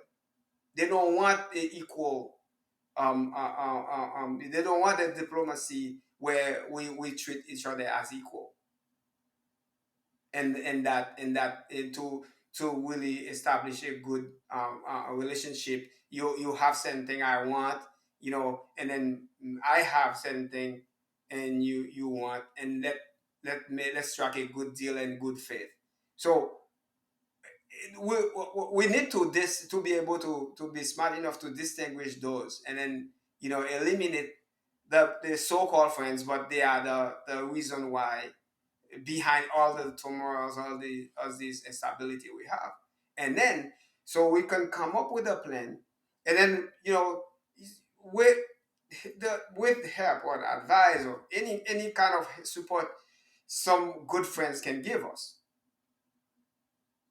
They don't want a equal. They don't want a diplomacy where we treat each other as equal. to really establish a good relationship. You have certain thing I want, and then I have certain thing, and you want, and let's strike a good deal in good faith. So we need to be able to be smart enough to distinguish those, and then eliminate the so-called friends, but they are the reason why behind all the turmoils, all this instability we have. And then so we can come up with a plan, and then with with help or advice or any kind of support some good friends can give us.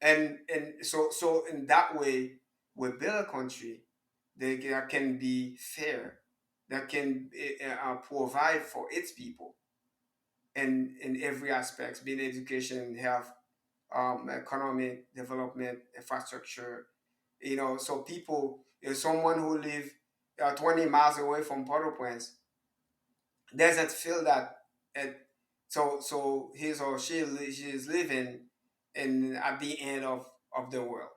And so in that way we build a country that can be fair, that can provide for its people in every aspect, being education, health, economic development, infrastructure. So people, someone who live 20 miles away from Port-au-Prince doesn't feel that. And so his or she is living in at the end of the world.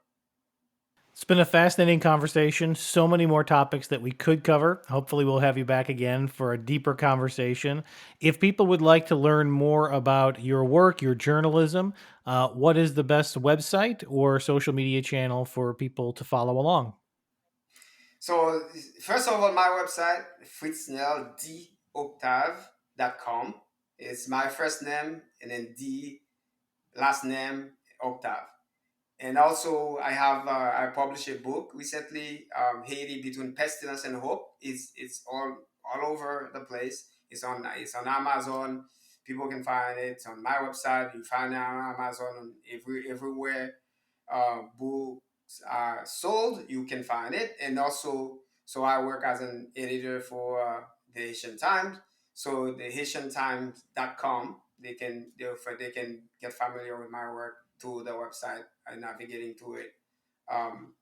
It's been a fascinating conversation. So many more topics that we could cover. Hopefully, we'll have you back again for a deeper conversation. If people would like to learn more about your work, your journalism, what is the best website or social media channel for people to follow along? So first of all, my website, fritznel.octave.com. It's my first name and then D last name Octave. And also, I published a book recently, Haiti Between Pestilence and Hope. It's all over the place. It's on Amazon. People can find it. It's on my website. You find it on Amazon, on everywhere books are sold. You can find it. And also, so I work as an editor for the Haitian Times. So the HaitianTimes.com, they can get familiar with my work to the website and navigating to it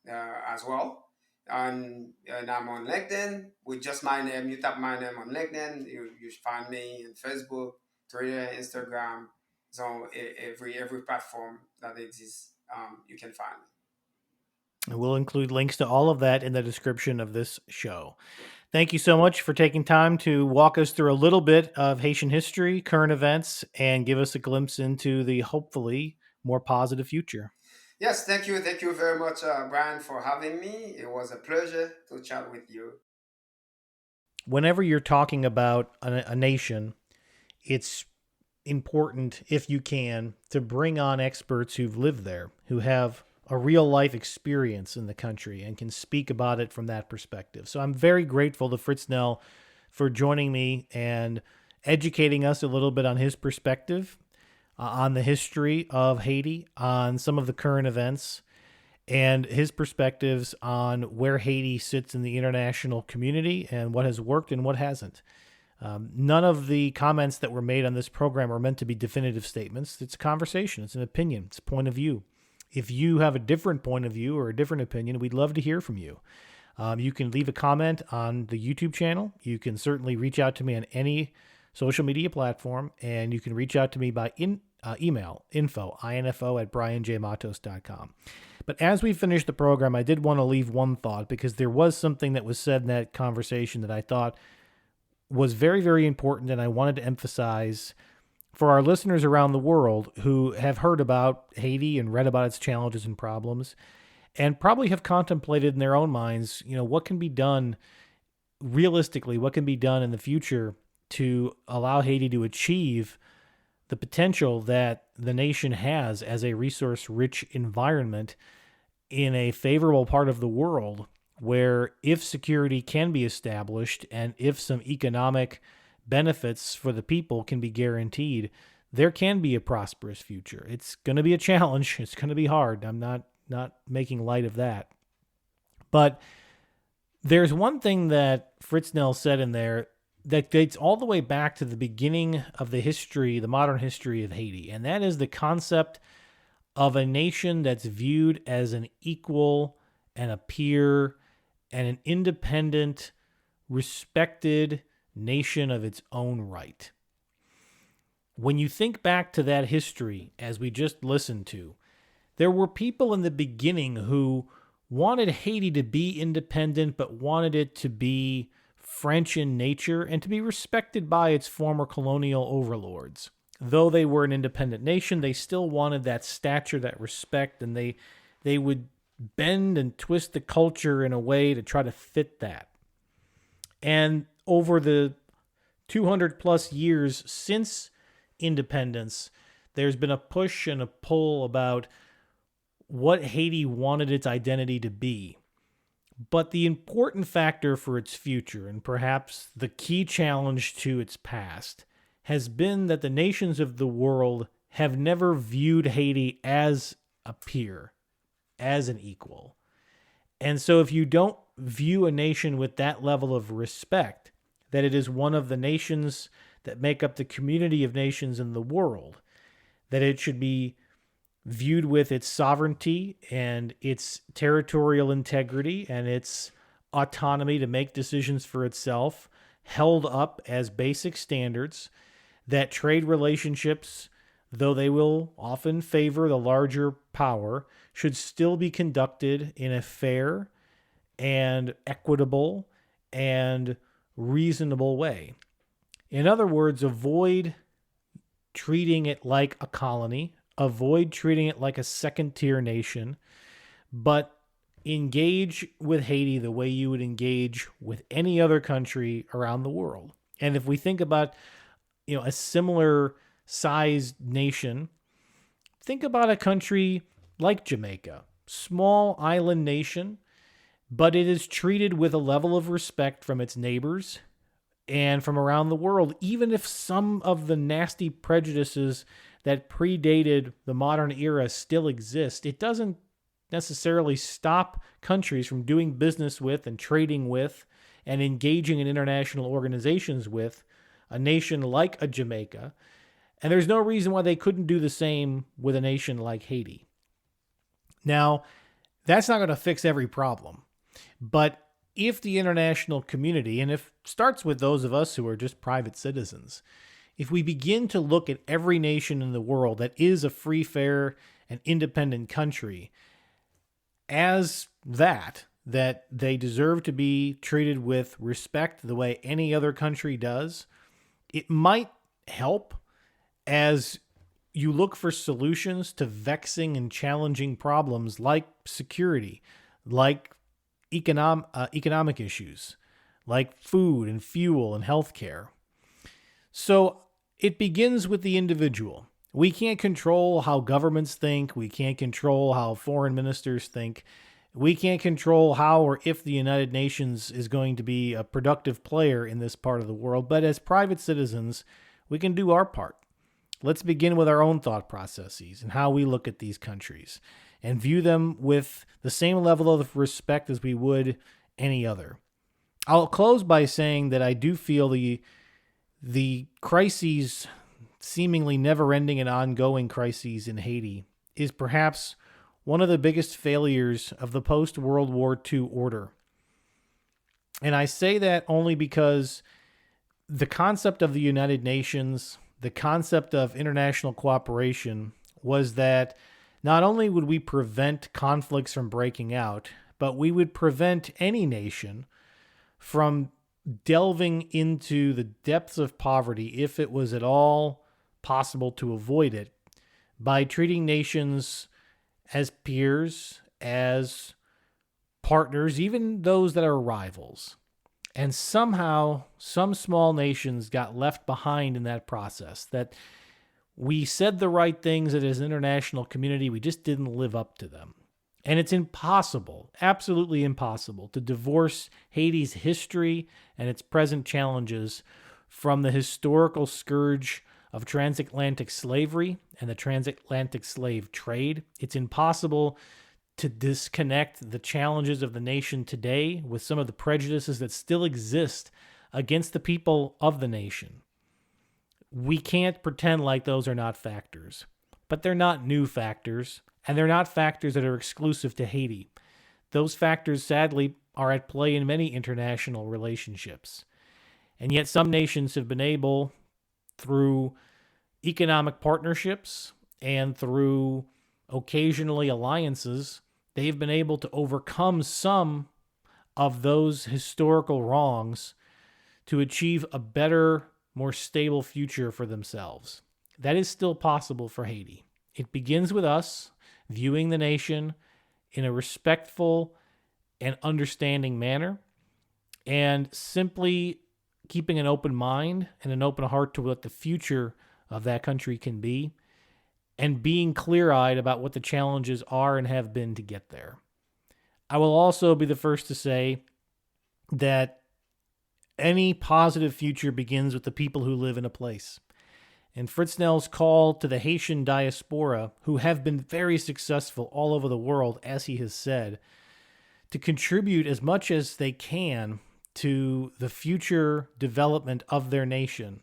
as well. And I'm on LinkedIn with just my name. You tap my name on LinkedIn, you find me in Facebook, Twitter, Instagram. So every platform that exists, you can find me. And we'll include links to all of that in the description of this show. Thank you so much for taking time to walk us through a little bit of Haitian history, current events, and give us a glimpse into the hopefully more positive future. Yes, thank you very much, Brian, for having me. It was a pleasure to chat with you. Whenever you're talking about a nation, it's important, if you can, to bring on experts who've lived there, who have a real life experience in the country and can speak about it from that perspective. So I'm very grateful to Fritznel for joining me and educating us a little bit on his perspective on the history of Haiti, on some of the current events, and his perspectives on where Haiti sits in the international community and what has worked and what hasn't. None of the comments that were made on this program are meant to be definitive statements. It's a conversation. It's an opinion. It's a point of view. If you have a different point of view or a different opinion, we'd love to hear from you. You can leave a comment on the YouTube channel. You can certainly reach out to me on any social media platform, and you can reach out to me by email, info at brianjmatos.com. But as we finish the program, I did want to leave one thought, because there was something that was said in that conversation that I thought was very, very important, and I wanted to emphasize for our listeners around the world who have heard about Haiti and read about its challenges and problems, and probably have contemplated in their own minds, what can be done realistically, what can be done in the future to allow Haiti to achieve the potential that the nation has as a resource-rich environment in a favorable part of the world, where if security can be established and if some economic benefits for the people can be guaranteed, there can be a prosperous future. It's going to be a challenge. It's going to be hard. I'm not making light of that. But there's one thing that Fritznel said in there that dates all the way back to the beginning of the history, the modern history of Haiti, and that is the concept of a nation that's viewed as an equal and a peer and an independent, respected nation of its own right. when you think back to that history, as we just listened to, there were people in the beginning who wanted Haiti to be independent, but wanted it to be French in nature and to be respected by its former colonial overlords. Though they were an independent nation, they still wanted that stature, that respect, and they would bend and twist the culture in a way to try to fit that. And over the 200 plus years since independence, there's been a push and a pull about what Haiti wanted its identity to be. But the important factor for its future, and perhaps the key challenge to its past, has been that the nations of the world have never viewed Haiti as a peer, as an equal. And so if you don't view a nation with that level of respect, that it is one of the nations that make up the community of nations in the world, that it should be viewed with its sovereignty and its territorial integrity and its autonomy to make decisions for itself, held up as basic standards, that trade relationships, though they will often favor the larger power, should still be conducted in a fair and equitable and reasonable way. In other words, avoid treating it like a colony, avoid treating it like a second-tier nation, but engage with Haiti the way you would engage with any other country around the world. And if we think about, a similar sized nation, think about a country like Jamaica, small island nation, but it is treated with a level of respect from its neighbors and from around the world, even if some of the nasty prejudices that predated the modern era still exist. It doesn't necessarily stop countries from doing business with and trading with and engaging in international organizations with a nation like a Jamaica. And there's no reason why they couldn't do the same with a nation like Haiti. Now, that's not going to fix every problem. But if the international community, and if starts with those of us who are just private citizens, if we begin to look at every nation in the world that is a free, fair, and independent country as that they deserve to be treated with respect the way any other country does, it might help as you look for solutions to vexing and challenging problems like security, like economic issues, like food and fuel and healthcare. So it begins with the individual. We can't control how governments think. We can't control how foreign ministers think. We can't control how or if the United Nations is going to be a productive player in this part of the world. But as private citizens, we can do our part. Let's begin with our own thought processes and how we look at these countries and view them with the same level of respect as we would any other. I'll close by saying that I do feel the crises, seemingly never-ending and ongoing crises in Haiti, is perhaps one of the biggest failures of the post-World War II order. And I say that only because the concept of the United Nations, the concept of international cooperation, was that not only would we prevent conflicts from breaking out, but we would prevent any nation from delving into the depths of poverty, if it was at all possible to avoid it, by treating nations as peers, as partners, even those that are rivals. And somehow, some small nations got left behind in that process, that we said the right things as an international community, we just didn't live up to them. And it's impossible, absolutely impossible, to divorce Haiti's history and its present challenges from the historical scourge of transatlantic slavery and the transatlantic slave trade. It's impossible to disconnect the challenges of the nation today with some of the prejudices that still exist against the people of the nation. We can't pretend like those are not factors, but they're not new factors, and they're not factors that are exclusive to Haiti. Those factors, sadly, are at play in many international relationships. And yet some nations have been able, through economic partnerships and through occasionally alliances, they've been able to overcome some of those historical wrongs to achieve a better, more stable future for themselves. That is still possible for Haiti. It begins with us viewing the nation in a respectful and understanding manner, and simply keeping an open mind and an open heart to what the future of that country can be, and being clear-eyed about what the challenges are and have been to get there. I will also be the first to say that any positive future begins with the people who live in a place. And Fritznel's call to the Haitian diaspora, who have been very successful all over the world, as he has said, to contribute as much as they can to the future development of their nation,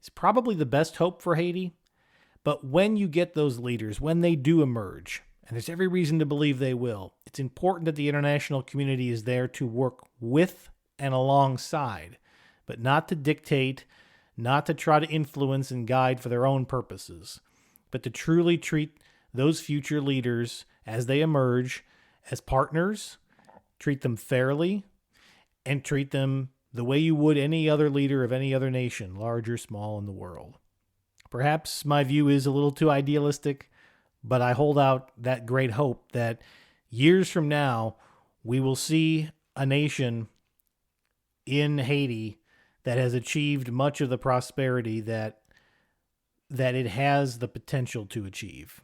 is probably the best hope for Haiti. But when you get those leaders, when they do emerge, and there's every reason to believe they will, it's important that the international community is there to work with and alongside, but not to dictate, not to try to influence and guide for their own purposes, but to truly treat those future leaders as they emerge as partners, treat them fairly, and treat them the way you would any other leader of any other nation, large or small, in the world. Perhaps my view is a little too idealistic, but I hold out that great hope that years from now, we will see a nation in Haiti that has achieved much of the prosperity that it has the potential to achieve.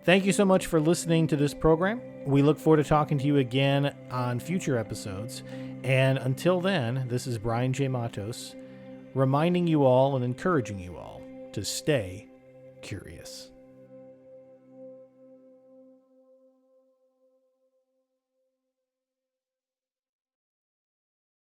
Thank you so much for listening to this program. We look forward to talking to you again on future episodes. And until then, this is Brian J. Matos, reminding you all and encouraging you all to stay curious.